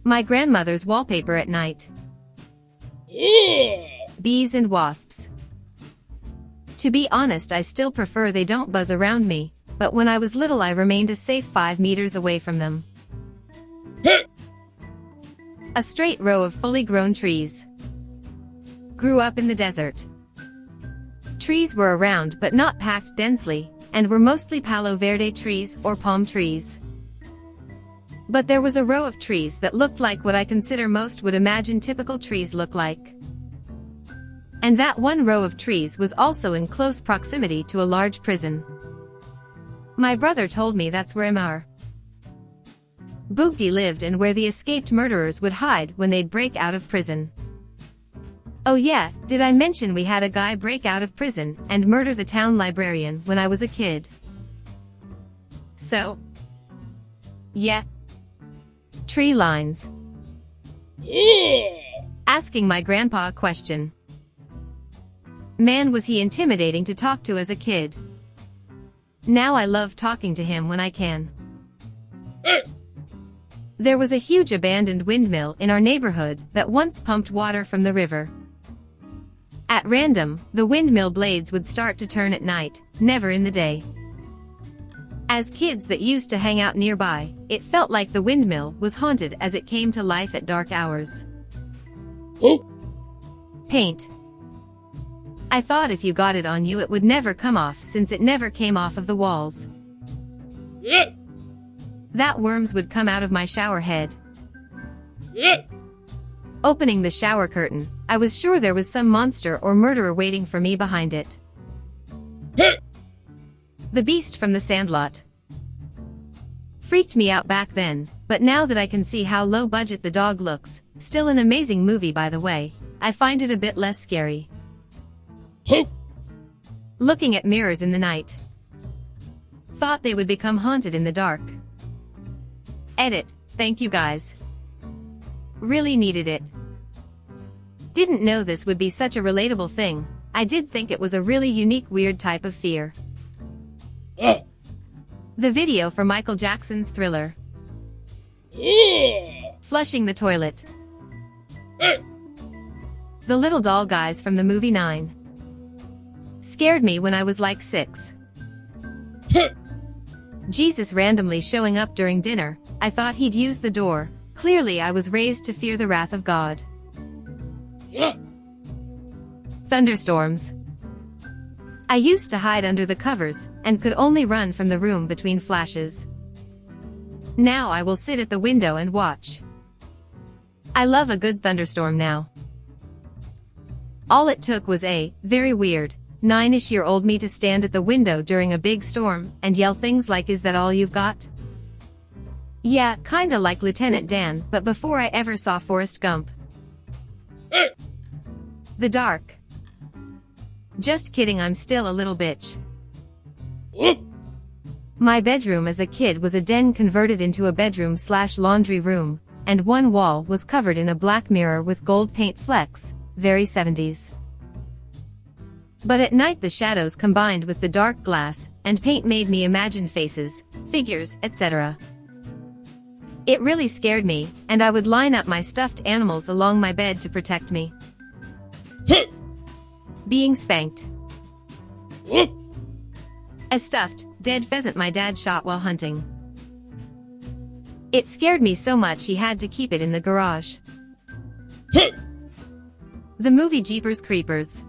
My grandmother's wallpaper at night. Bees and wasps. To be honest, I still prefer they don't buzz around me, but when I was little I remained a safe 5 meters away from them. A straight row of fully grown trees. Grew up in the desert. Trees were around but not packed densely, and were mostly Palo Verde trees or palm trees. But there was a row of trees that looked like what I consider most would imagine typical trees look like. And that one row of trees was also in close proximity to a large prison. My brother told me that's where Mr. Boogdy lived and where the escaped murderers would hide when they'd break out of prison. Oh yeah, did I mention we had a guy break out of prison and murder the town librarian when I was a kid? So, yeah. Tree lines. Asking my grandpa a question. Man, was he intimidating to talk to as a kid. Now I love talking to him when I can. There was a huge abandoned windmill in our neighborhood that once pumped water from the river. At random, the windmill blades would start to turn at night, never in the day. As kids that used to hang out nearby, it felt like the windmill was haunted as it came to life at dark hours. Paint. I thought if you got it on you it would never come off since it never came off of the walls. That worms would come out of my shower head. Opening the shower curtain, I was sure there was some monster or murderer waiting for me behind it. The beast from the Sandlot. Freaked me out back then, but now that I can see how low budget the dog looks, still an amazing movie by the way, I find it a bit less scary. Looking at mirrors in the night. Thought they would become haunted in the dark. Edit, thank you guys. Really needed it. Didn't know this would be such a relatable thing. I did think it was a really unique weird type of fear. The video for Michael Jackson's Thriller. Flushing the toilet. The little doll guys from the movie 9. Scared me when I was like 6. Jesus randomly showing up during dinner, I thought he'd use the door. Clearly I was raised to fear the wrath of God. Thunderstorms. I used to hide under the covers, and could only run from the room between flashes. Now I will sit at the window and watch. I love a good thunderstorm now. All it took was a very weird 9-ish-year-old me to stand at the window during a big storm and yell things like, "Is that all you've got?" Yeah, kinda like Lieutenant Dan, but before I ever saw Forrest Gump. The dark. Just kidding, I'm still a little bitch. My bedroom as a kid was a den converted into a bedroom/laundry room, and one wall was covered in a black mirror with gold paint flecks, very 70s. But at night the shadows combined with the dark glass and paint made me imagine faces, figures, etc. It really scared me, and I would line up my stuffed animals along my bed to protect me. Being spanked. A stuffed, dead pheasant my dad shot while hunting. It scared me so much he had to keep it in the garage. The movie Jeepers Creepers.